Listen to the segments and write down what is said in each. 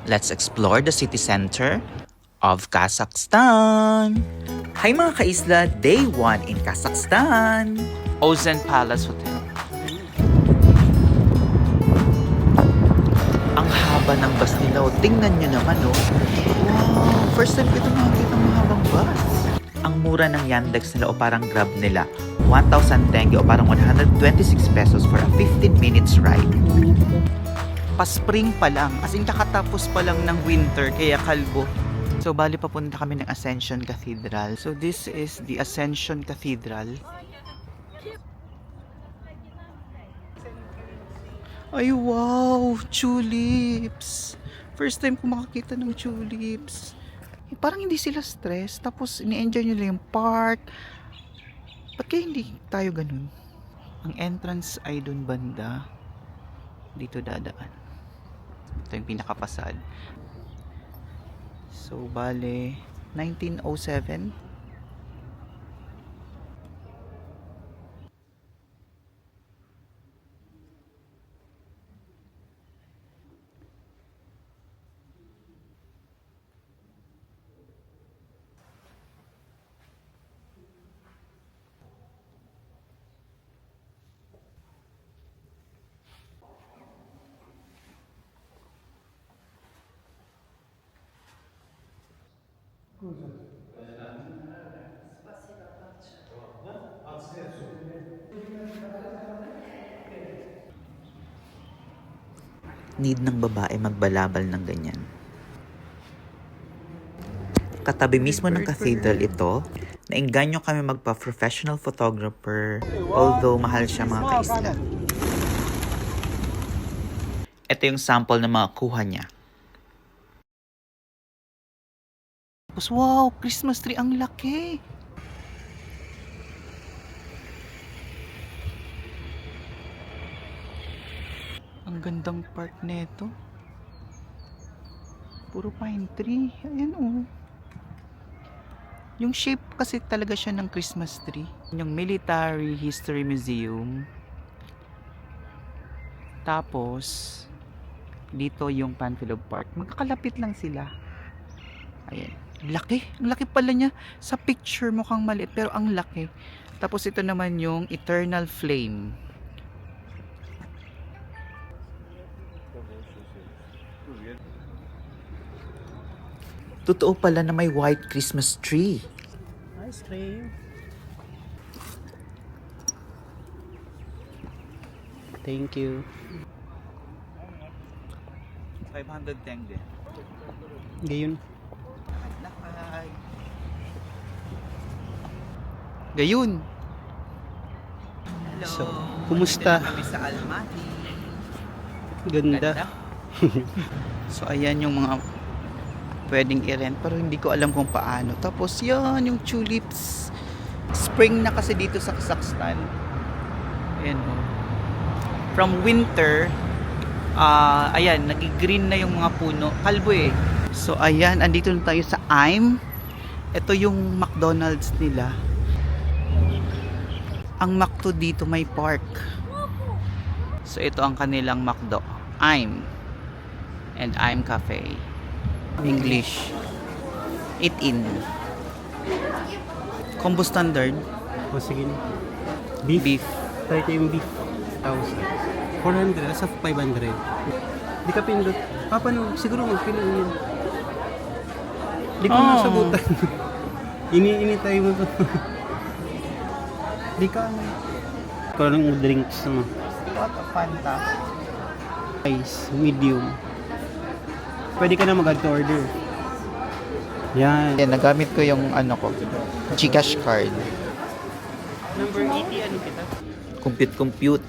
Let's explore the city center of Kazakhstan. Hi mga kaisla, day 1 in Kazakhstan. Ozen Palace Hotel. Ang haba ng bus nila. Tingnan nyo naman, oh. Wow, first time ko ito makakita ng mahabang bus. Ang mura ng Yandex nila o parang Grab nila, 1,000 tenge o parang 126 pesos for a 15 minutes ride. Pa-spring pa lang, as in kakatapos pa lang ng winter, kaya kalbo. So bali papunta kami ng Ascension Cathedral. So this is the Ascension Cathedral. Ay wow, tulips. First time ko makakita ng tulips. Parang hindi sila stress, tapos ini-enjoy nila yung park. Ba't kaya hindi tayo ganun? Ang entrance ay dun banda. Dito dadaan. Ito yung pinakapasad. So, bale, 1907. Need ng babae magbalabal ng ganyan. Katabi mismo ng cathedral ito, nainganyo kami magpa-professional photographer, although mahal siya mga kaisla. Ito yung sample ng mga kuha niya. Tapos wow, Christmas tree, ang laki! Ang gandang park nito. Puro pine tree. Ayan oh. Yung shape kasi talaga siya ng Christmas tree. Yung Military History Museum. Tapos dito yung Panfilov Park. Magkakalapit lang sila. Ayan. Laki. Ang laki pala niya. Sa picture mukhang maliit pero ang laki. Tapos ito naman yung Eternal Flame. Totoo pala na may white Christmas tree. Ice cream. Thank you. 500 tenge. Gayon. Gayun. Hello. So, kumusta? Dito na kami sa Almaty. Ganda. So, ayan yung mga pwedeng i-rent pero hindi ko alam kung paano. Tapos yan yung tulips. Spring na kasi dito sa Kazakhstan. Ayan oh. From winter, ayan, nag-green na yung mga puno. Kalbo eh. So ayan, andito na tayo sa AIM. Ito yung McDonald's nila. Ang McDo dito may park. So ito ang kanilang McDo. AIM. And AIM Cafe. English. Eat in. Combo standard. O sige na. Beef. Beef. Tayo yung beef. 1,000. 400. Asa 500. Di ka pindot. Paano? Siguro magpili yun. Di ko nasabutan. Ini-tayo mo to. Di ka ano. Ikaw lang mo drinks mo. What a Fanta. Ice. Medium. Pwede ka na mag-add to order. Yan. Yan, nagamit ko yung ano ko, GCash card. Number 80, ano kita? Compute.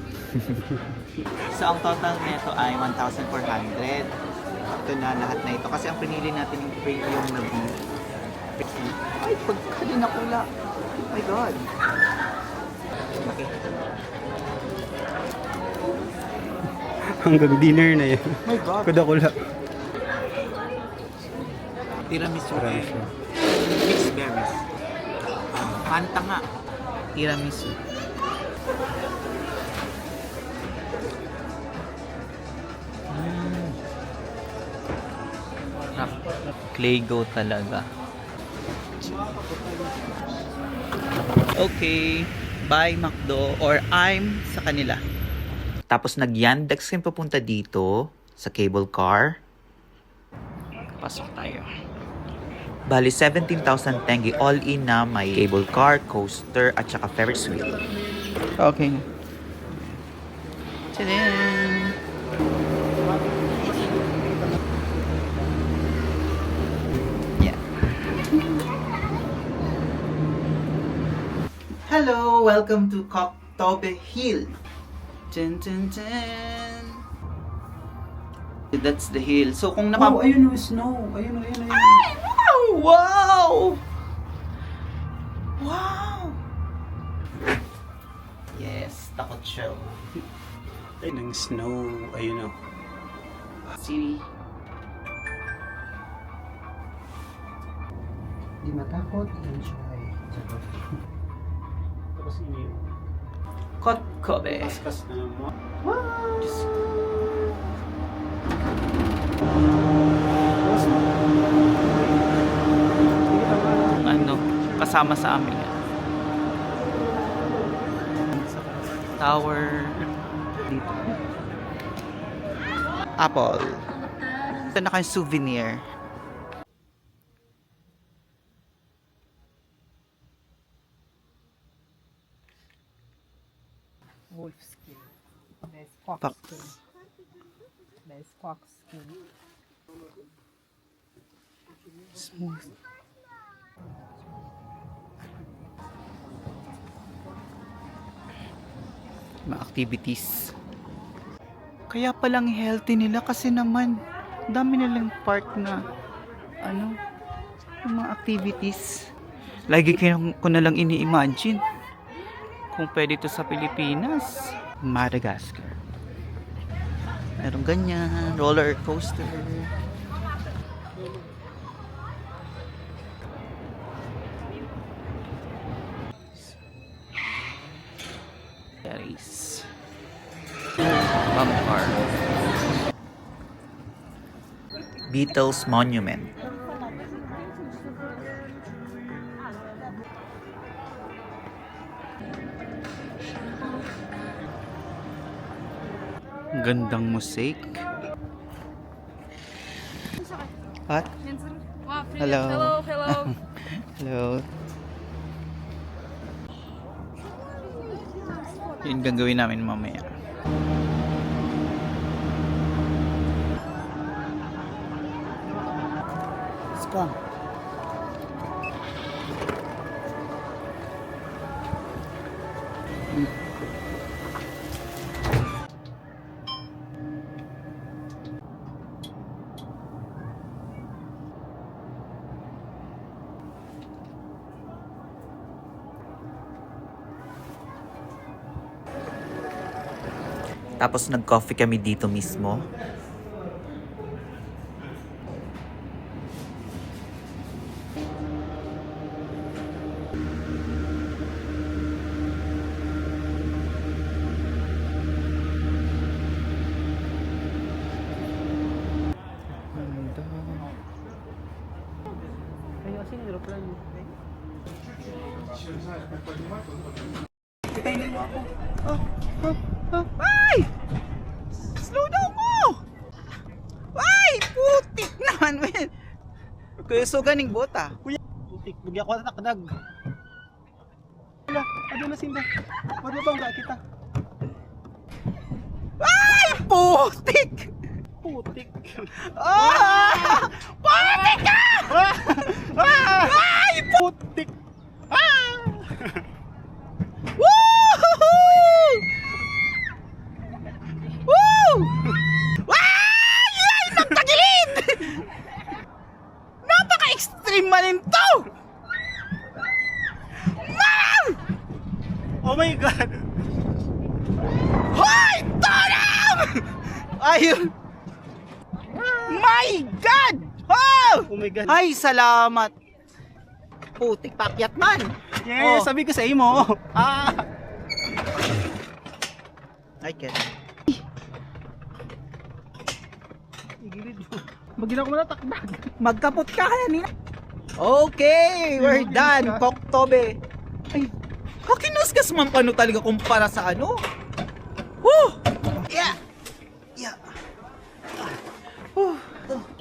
So, ang total nito ay 1,400. Ito na lahat na ito. Kasi ang pinili natin yung premium na beef. Ay, pagkali na kula. Oh my God. Okay. Hanggang dinner na yan. Oh my God. Kuda-kula. Tiramisu. Tiramisu. Mixed berries. Fanta nga. Tiramisu. Sarap. Claygo talaga. Okay. Bye, McDo. Or I'm sa kanila. Tapos nag-Yandex kami papunta dito sa cable car. Pasok tayo. Bali, 17,000 tenge all-in na may cable car, coaster, at saka Ferris wheel. Okay. Tadam! Yeah. Hello! Welcome to Koktobe Hill. Dun, dun, dun. That's the hill. So kung Oh, ayun yung snow. Ayun. Wow! Wow! Yes, takot siya. Ayun ang snow. Ayun o. See? Di matakot. Enjoy. Tapos ini yung Koktobe. kaskas na mo. Diyos. Ano, kasama sa amin yan. Tower. Dito. Apple. Ito na kayong souvenir. Wolf skin. There's fox Fox. skin. There's fox skin. Smooth. Mga activities. Kaya palang healthy nila kasi naman dami nilang park na yung mga activities. Lagi ko na lang ini-imagine kung pwede ito sa Pilipinas. Madagascar. Meron ganyan, roller coaster. Paris. Bumper. Beatles Monument. Gandang musik. What? Hello. Hello. Hello. Yun gagawin namin mamaya. Let's go. Tapos nag-coffee kami dito mismo. Ayun kasi yung aeroplane. Ay! Slow down mo! Ay! Putik naman, men! Kaya so ganing bota. Putik, bugya ko na takdag. Wala, ano na sinda? Wala ba nga kita? Ay! Putik! Putik. Ah! Putik ka! Ay! Putik. Woo! Woo! Ay! Ay! Nagtagilid! Napaka-extreme man to! Ma'am! Oh my God! Hoy! Tanam! Ayun! My God! Oh! Oh my God! Ay, salamat! Putik pakyat man! Yes, Oh. sabi ko sa imo. I can. Igilid mo. Magina ko na takdag. Magkapot ka kanina. Okay, we're done. Koktobe. Ay, hakinusgas man pa no talaga kumpara sa ano. Woo! Yeah! Yeah.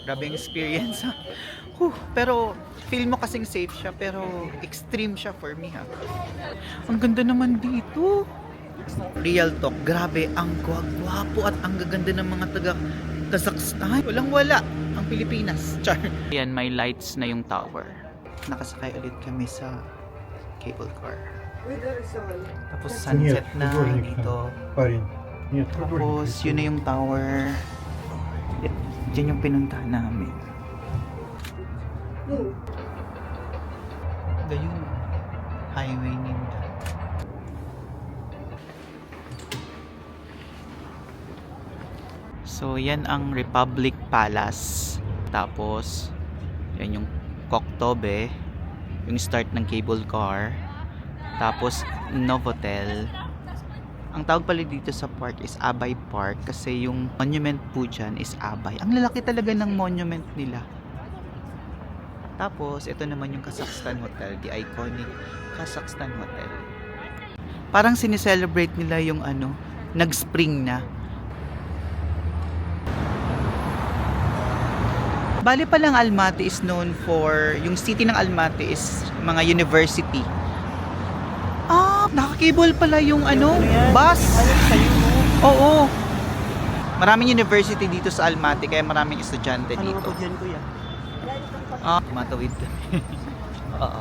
Grabe yung experience ha. Pero feel mo kasing safe siya pero extreme siya for me ha. Ang ganda naman dito. Real talk, grabe ang gwapo at ang gaganda ng mga taga Kazakhstan. Walang wala ang Pilipinas. Char. Ayan, may lights na yung tower. Nakasakay ulit kami sa cable car. Tapos sunset na dito. Парень. Нет, Tapos yun na yung tower. Diyan yung pinuntahan namin. Gayun. Highway nila. So yan ang Republic Palace. Tapos yan yung Koktobe, yung start ng cable car. Tapos Novotel. Ang tawag pala dito sa park is Abay Park kasi yung monument po dyan is Abay. Ang lalaki talaga ng monument nila. Tapos ito naman yung Kazakhstan Hotel, the iconic Kazakhstan Hotel. Parang sineselebrate nila yung ano, nag-spring na. Bali palang Almaty is known for, yung city ng Almaty is mga university. Ah, nakakable pala yung ano, bus. Oo. Maraming university dito sa Almaty kaya maraming estudyante Ano dito. ako dyan, kuya? Ah, matawid kami.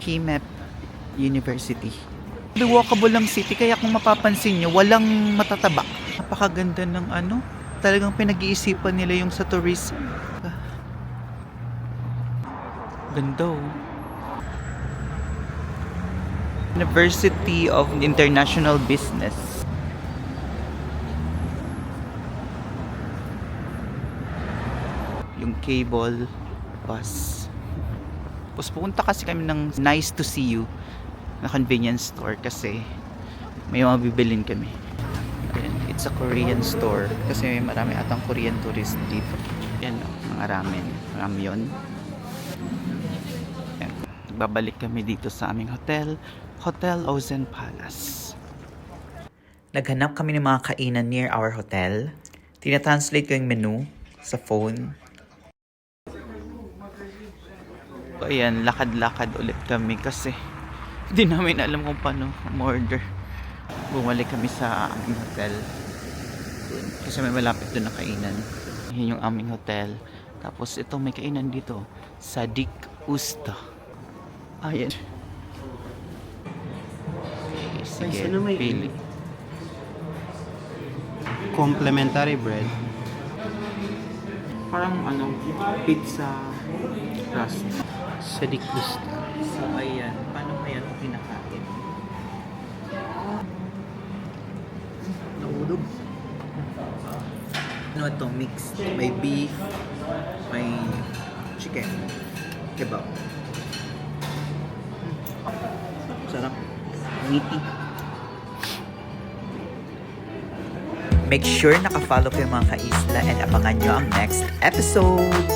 Himep University. Walkable lang city kaya kung mapapansin nyo, walang matataba. Napakaganda ng ano, talagang pinag-iisipan nila yung sa tourism. Ganda oh. University of International Business. Yung cable bus. Tapos pupunta kasi kami ng Nice to See You na convenience store kasi may mga bibilin kami. Ayan, it's a Korean store kasi may marami atang Korean tourist dito. Yan oh, mga ramen. Ramyeon. Babalik kami dito sa aming hotel, Hotel Ozen Palace. Naghanap kami ng mga kainan near our hotel. Tinatranslate ko yung menu sa phone. So, ayan, lakad-lakad ulit kami kasi hindi namin alam kung paano umorder. Bumalik kami sa aming hotel. Kasi may malapit doon na kainan. Yan yung aming hotel. Tapos ito may kainan dito, Sadik Usta. Ayan. Okay, sige, Ay, sana may pili. Complimentary bread. Parang ano, pizza crust. Sadik Usta. So, ayan. Paano kaya ito kinakain? Nahulog. Ano ito? Mixed. May beef, may chicken, kebab. Sarap. Meaty. Make sure naka-follow kayo mga ka-isla and abangan nyo ang next episode.